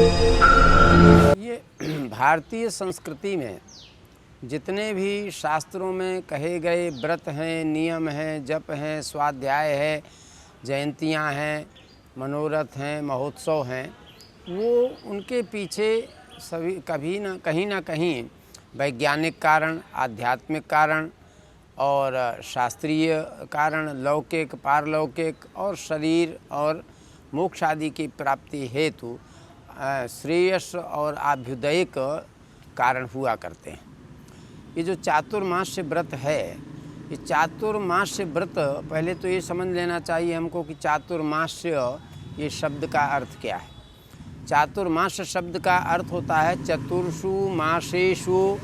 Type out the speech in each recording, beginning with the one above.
ये भारतीय संस्कृति में जितने भी शास्त्रों में कहे गए व्रत हैं, नियम हैं, जप हैं, स्वाध्याय है, जयंतियां हैं, मनोरथ हैं, महोत्सव हैं, वो उनके पीछे सभी कभी ना कहीं वैज्ञानिक कारण, आध्यात्मिक कारण और शास्त्रीय कारण, लौकिक, पारलौकिक और शरीर और मोक्ष आदि की प्राप्ति हेतु श्रेयस और आभ्युदयिक कारण हुआ करते हैं। ये जो चातुर्मास्य व्रत है, ये चातुर्मास्य व्रत, पहले तो ये समझ लेना चाहिए हमको कि चातुर्मास्य ये शब्द का अर्थ क्या है। चातुर्मास्य शब्द का अर्थ होता है चतुर्षु मासेषु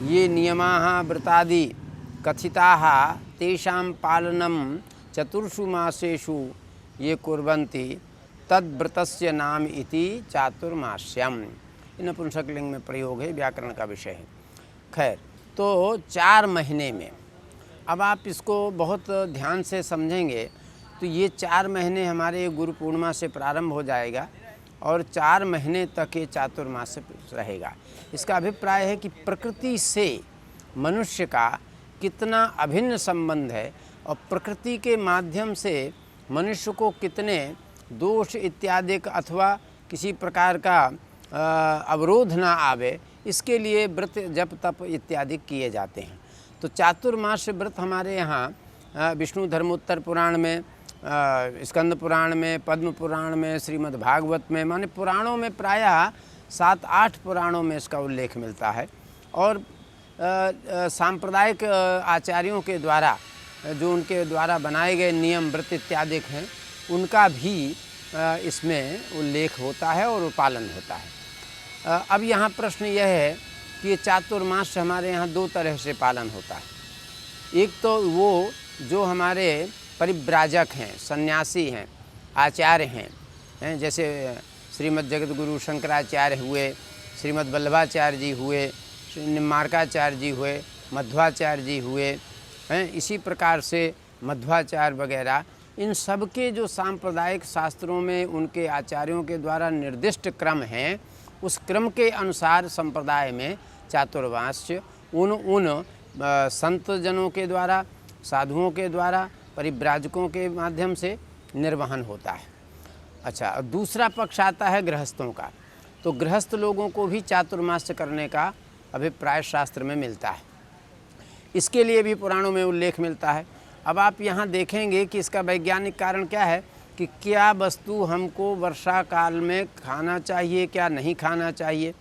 ये नियमाः व्रतादि कथिताः तेषां पालनं चतुर्षु मासेषु ये कुर्वन्ति तद्व्रतस्य नाम इति चातुर्मास्यम। इन नपुंसकलिंग में प्रयोग है, व्याकरण का विषय है। खैर, तो 4 महीने में, अब आप इसको बहुत ध्यान से समझेंगे तो ये 4 महीने हमारे गुरु पूर्णिमा से प्रारंभ हो जाएगा और 4 महीने तक ये चातुर्मास रहेगा। इसका अभिप्राय है कि प्रकृति से मनुष्य का कितना अभिन्न संबंध है और प्रकृति के माध्यम से मनुष्य को कितने दोष इत्यादि अथवा किसी प्रकार का अवरोध ना आवे, इसके लिए व्रत जप तप इत्यादि किए जाते हैं। तो चातुर्मास व्रत हमारे यहाँ विष्णु धर्मोत्तर पुराण में, स्कंद पुराण में, पद्म पुराण में, श्रीमद् भागवत में, माने पुराणों में प्रायः 7-8 पुराणों में इसका उल्लेख मिलता है। और सांप्रदायिक आचार्यों के द्वारा जो उनके द्वारा बनाए गए नियम व्रत इत्यादि हैं, उनका भी इसमें उल्लेख होता है और पालन होता है। अब यहाँ प्रश्न यह है कि ये चातुर्मास हमारे यहाँ 2 तरह से पालन होता है। एक तो वो जो हमारे परिव्राजक हैं, सन्यासी हैं, आचार्य हैं, जैसे श्रीमद् जगत गुरु शंकराचार्य हुए, श्रीमद् वल्लभाचार्य जी हुए, निम्बार्काचार्य जी हुए, मध्वाचार्य जी हुए हैं, इसी प्रकार से मध्वाचार्य वगैरह, इन सब के जो सांप्रदायिक शास्त्रों में उनके आचार्यों के द्वारा निर्दिष्ट क्रम हैं, उस क्रम के अनुसार संप्रदाय में चातुर्मास्य उन संत जनों के द्वारा, साधुओं के द्वारा, परिव्राजकों के माध्यम से निर्वहन होता है। अच्छा, दूसरा पक्ष आता है गृहस्थों का। तो गृहस्थ लोगों को भी चातुर्मास्य करने का अभिप्राय शास्त्र में मिलता है। इसके लिए भी पुराणों में उल्लेख मिलता है। अब आप यहाँ देखेंगे कि इसका वैज्ञानिक कारण क्या है कि क्या वस्तु हमको वर्षा काल में खाना चाहिए, क्या नहीं खाना चाहिए,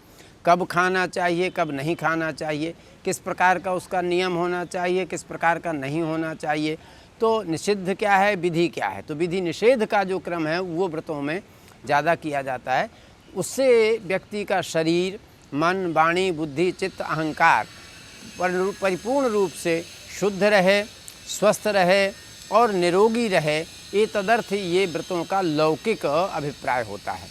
कब खाना चाहिए, कब नहीं खाना चाहिए, किस प्रकार का उसका नियम होना चाहिए, किस प्रकार का नहीं होना चाहिए, तो निषिद्ध क्या है, विधि क्या है। तो विधि निषेध का जो क्रम है वो व्रतों में ज़्यादा किया जाता है। उससे व्यक्ति का शरीर, मन, वाणी, बुद्धि, चित्त, अहंकार परिपूर्ण रूप से शुद्ध रहे, स्वस्थ रहे और निरोगी रहे। ये तदर्थ ये व्रतों का लौकिक अभिप्राय होता है।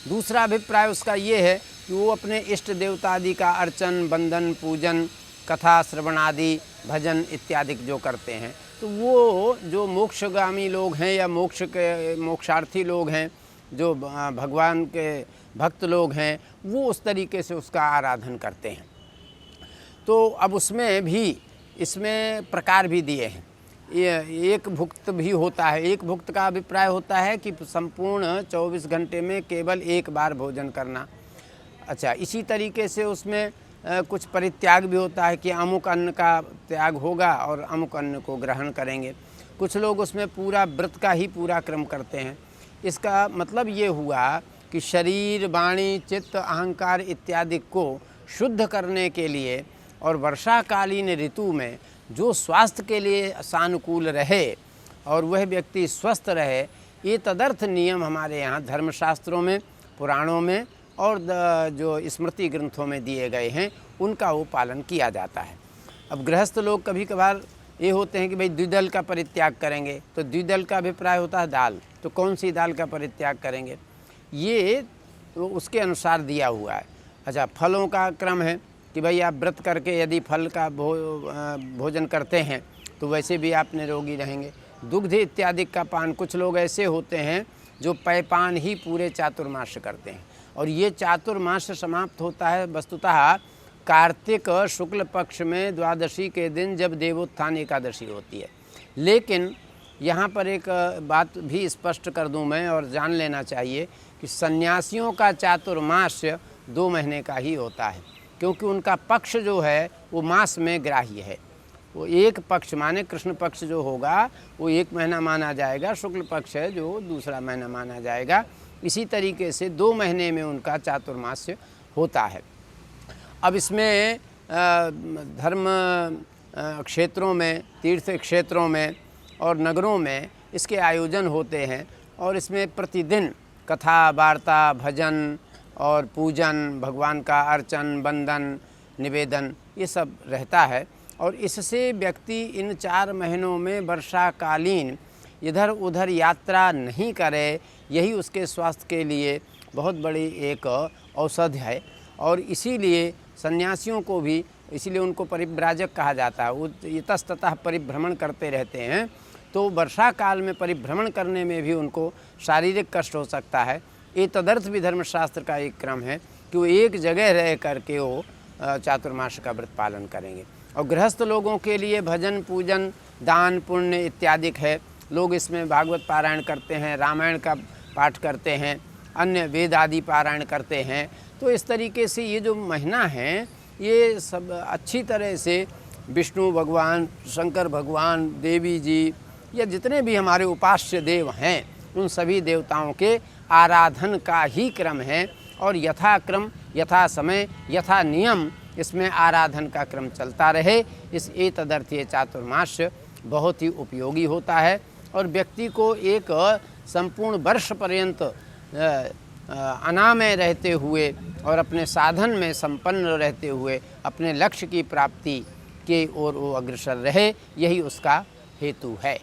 दूसरा अभिप्राय उसका ये है कि वो अपने इष्ट देवता आदि का अर्चन, बंदन, पूजन, कथा श्रवण आदि, भजन इत्यादि जो करते हैं, तो वो जो मोक्षगामी लोग हैं या मोक्षार्थी लोग हैं, जो भगवान के भक्त लोग हैं, वो उस तरीके से उसका आराधन करते हैं। तो अब उसमें भी इसमें प्रकार भी दिए हैं। ये एक भुक्त भी होता है। एक भुक्त का अभिप्राय होता है कि संपूर्ण 24 घंटे में केवल एक बार भोजन करना। अच्छा, इसी तरीके से उसमें कुछ परित्याग भी होता है कि अमुक अन्न का त्याग होगा और अमुक अन्न को ग्रहण करेंगे। कुछ लोग उसमें पूरा व्रत का ही पूरा क्रम करते हैं। इसका मतलब ये हुआ कि शरीर, वाणी, चित्त, अहंकार इत्यादि को शुद्ध करने के लिए और वर्षाकालीन ऋतु में जो स्वास्थ्य के लिए सानुकूल रहे और वह व्यक्ति स्वस्थ रहे, ये तदर्थ नियम हमारे यहाँ धर्मशास्त्रों में, पुराणों में और जो स्मृति ग्रंथों में दिए गए हैं, उनका वो पालन किया जाता है। अब गृहस्थ लोग कभी कभार ये होते हैं कि भाई द्विदल का परित्याग करेंगे, तो द्विदल का अभिप्राय होता है दाल, तो कौन सी दाल का परित्याग करेंगे, ये तो उसके अनुसार दिया हुआ है। अच्छा, फलों का क्रम है कि भाई आप व्रत करके यदि फल का भोजन करते हैं तो वैसे भी आप निरोगी रहेंगे। दुग्ध इत्यादि का पान, कुछ लोग ऐसे होते हैं जो पेयपान ही पूरे चातुर्मास करते हैं और ये चातुर्मास समाप्त होता है वस्तुतः कार्तिक शुक्ल पक्ष में द्वादशी के दिन, जब देवोत्थान एकादशी होती है। लेकिन यहाँ पर एक बात भी स्पष्ट कर दूँ मैं, और जान लेना चाहिए कि सन्यासियों का चातुर्मास 2 महीने का ही होता है, क्योंकि उनका पक्ष जो है वो मास में ग्राह्य है। वो एक पक्ष माने कृष्ण पक्ष जो होगा वो 1 महीना माना जाएगा, शुक्ल पक्ष है जो दूसरा महीना माना जाएगा। इसी तरीके से 2 महीने में उनका चातुर्मास्य होता है। अब इसमें धर्म क्षेत्रों में, तीर्थ क्षेत्रों में और नगरों में इसके आयोजन होते हैं, और इसमें प्रतिदिन कथा, वार्ता, भजन और पूजन, भगवान का अर्चन, वंदन, निवेदन, ये सब रहता है। और इससे व्यक्ति इन 4 महीनों में वर्षाकालीन इधर उधर यात्रा नहीं करे, यही उसके स्वास्थ्य के लिए बहुत बड़ी एक औषधि है। और इसीलिए सन्यासियों को भी, इसीलिए उनको परिव्राजक कहा जाता है। वो इतस्ततः परिभ्रमण करते रहते हैं, तो वर्षा काल में परिभ्रमण करने में भी उनको शारीरिक कष्ट हो सकता है। ये तदर्थ भी धर्मशास्त्र का एक क्रम है कि वो एक जगह रह करके वो चातुर्मास का व्रत पालन करेंगे। और गृहस्थ लोगों के लिए भजन, पूजन, दान, पुण्य इत्यादि है। लोग इसमें भागवत पारायण करते हैं, रामायण का पाठ करते हैं, अन्य वेद आदि पारायण करते हैं। तो इस तरीके से ये जो महीना है ये सब अच्छी तरह से विष्णु भगवान, शंकर भगवान, देवी जी या जितने भी हमारे उपास्य देव हैं उन सभी देवताओं के आराधन का ही क्रम है। और यथाक्रम, यथा समय, यथा नियम इसमें आराधन का क्रम चलता रहे। इस एतदर्थीय चातुर्मास बहुत ही उपयोगी होता है और व्यक्ति को एक संपूर्ण वर्ष पर्यंत अनामय रहते हुए और अपने साधन में संपन्न रहते हुए अपने लक्ष्य की प्राप्ति के ओर वो अग्रसर रहे, यही उसका हेतु है।